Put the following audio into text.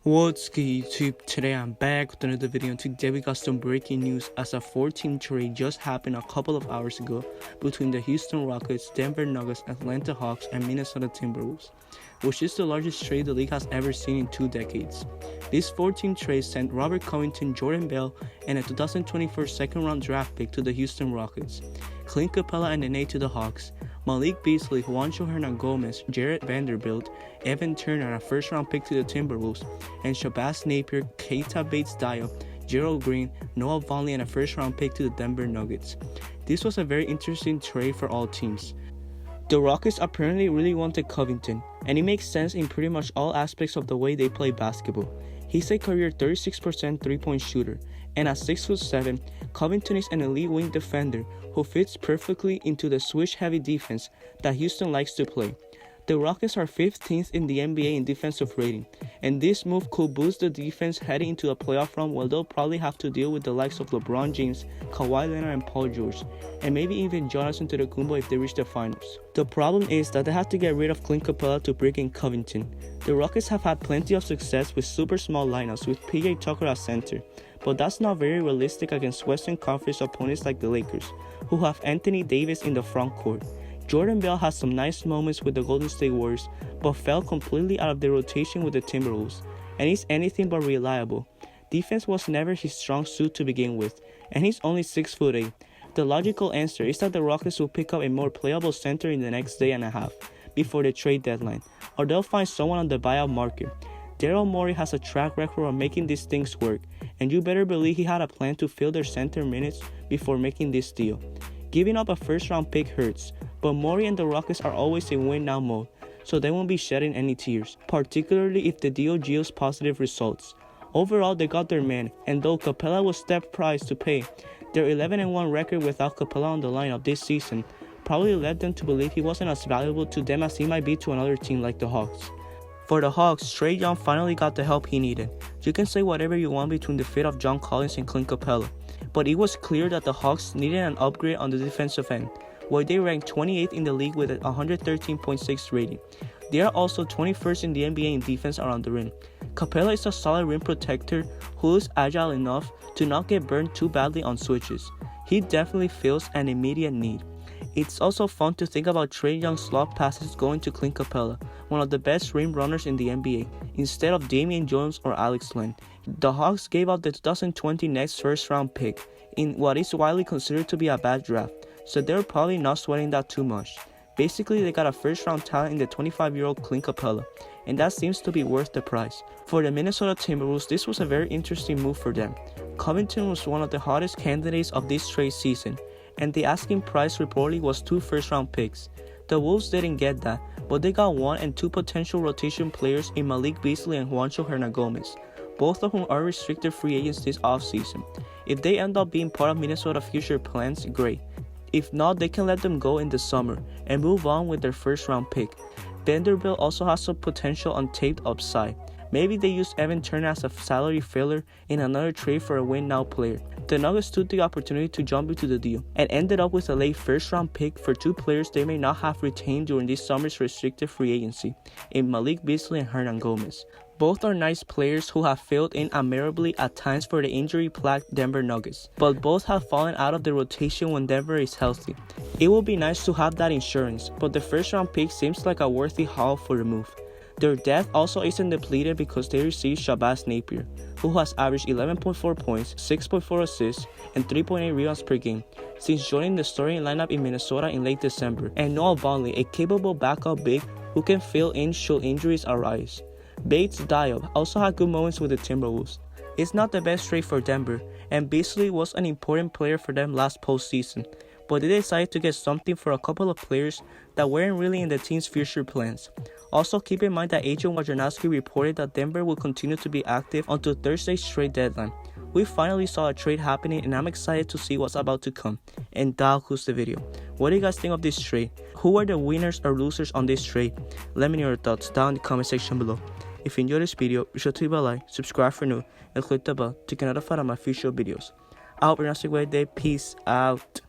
What's good YouTube? Today I'm back with another video, and today we got some breaking news as a 4-team trade just happened a couple of hours ago between the Houston Rockets, Denver Nuggets, Atlanta Hawks, and Minnesota Timberwolves, which is the largest trade the league has ever seen in 2 decades. This 4-team trade sent Robert Covington, Jordan Bell, and a 2024 second-round draft pick to the Houston Rockets, CLINT CAPELA and Nene to the Hawks, Malik Beasley, Juancho Hernan-Gomez, Jarred Vanderbilt, Evan Turner, and a first-round pick to the Timberwolves, and Shabazz Napier, Keita Bates-Diop, Gerald Green, Noah Vonleh, and a first-round pick to the Denver Nuggets. This was a very interesting trade for all teams. The Rockets apparently really wanted Covington, and it makes sense in pretty much all aspects of the way they play basketball. He's a career 36% three-point shooter, and at 6'7", Covington is an elite wing defender who fits perfectly into the switch-heavy defense that Houston likes to play. The Rockets are 15th in the NBA in defensive rating, and this move could boost the defense heading into a playoff run where they'll probably have to deal with the likes of LeBron James, Kawhi Leonard, and Paul George, and maybe even Giannis Antetokounmpo if they reach the finals. The problem is that they have to get rid of CLINT CAPELA to bring in Covington. The Rockets have had plenty of success with super small lineups with PJ Tucker at center, but that's not very realistic against Western Conference opponents like the Lakers, who have Anthony Davis in the front court. Jordan Bell has some nice moments with the Golden State Warriors, but fell completely out of the rotation with the Timberwolves, and he's anything but reliable. Defense was never his strong suit to begin with, and he's only 6'8". The logical answer is that the Rockets will pick up a more playable center in the next day and a half, before the trade deadline, or they'll find someone on the buyout market. Daryl Morey has a track record of making these things work, and you better believe he had a plan to fill their center minutes before making this deal. Giving up a first-round pick hurts, but Morey and the Rockets are always in win-now mode, so they won't be shedding any tears, particularly if the deal yields positive results. Overall, they got their man, and though Capela was step price to pay, their 11-1 record without Capela on the lineup this season probably led them to believe he wasn't as valuable to them as he might be to another team like the Hawks. For the Hawks, Trae Young finally got the help he needed. You can say whatever you want between the fit of John Collins and CLINT CAPELA, but it was clear that the Hawks needed an upgrade on the defensive end, where they ranked 28th in the league with a 113.6 rating. They are also 21st in the NBA in defense around the rim. Capela is a solid rim protector who is agile enough to not get burned too badly on switches. He definitely fills an immediate need. It's also fun to think about Trae Young's slot passes going to CLINT CAPELA, one of the best rim runners in the NBA, instead of Damian Jones or Alex Len. The Hawks gave up the 2020 next first-round pick in what is widely considered to be a bad draft, so they're probably not sweating that too much. Basically, they got a first-round talent in the 25-year-old CLINT CAPELA, and that seems to be worth the price. For the Minnesota Timberwolves, this was a very interesting move for them. Covington was one of the hottest candidates of this trade season, and the asking price reportedly was 2 first-round picks. The Wolves didn't get that, but they got 1 and 2 potential rotation players in Malik Beasley and Juancho Hernan-Gomez, both of whom are restricted free agents this offseason. If they end up being part of Minnesota's future plans, great. If not, they can let them go in the summer and move on with their first-round pick. Vanderbilt also has some potential untapped upside. Maybe they use Evan Turner as a salary filler in another trade for a win-now player. The Nuggets took the opportunity to jump into the deal and ended up with a late first-round pick for 2 players they may not have retained during this summer's restricted free agency, in Malik Beasley and Hernan-Gomez. Both are nice players who have filled in admirably at times for the injury-plagued Denver Nuggets, but both have fallen out of the rotation when Denver is healthy. It would be nice to have that insurance, but the first-round pick seems like a worthy haul for the move. Their depth also isn't depleted because they received Shabazz Napier, who has averaged 11.4 points, 6.4 assists, and 3.8 rebounds per game since joining the starting lineup in Minnesota in late December, and Noah Vonleh, a capable backup big who can fill in should injuries arise. Bates-Diop also had good moments with the Timberwolves. It's not the best trade for Denver, and Beasley was an important player for them last postseason, but they decided to get something for a couple of players that weren't really in the team's future plans. Also, keep in mind that Agent Wojnarowski reported that Denver will continue to be active until Thursday's trade deadline. We finally saw a trade happening, and I'm excited to see what's about to come. And that concludes the video. What do you guys think of this trade? Who are the winners or losers on this trade? Let me know your thoughts down in the comment section below. If you enjoyed this video, be sure to leave a like, subscribe for new, and click the bell to get notified of my future videos. I hope you're having a great day. Peace out.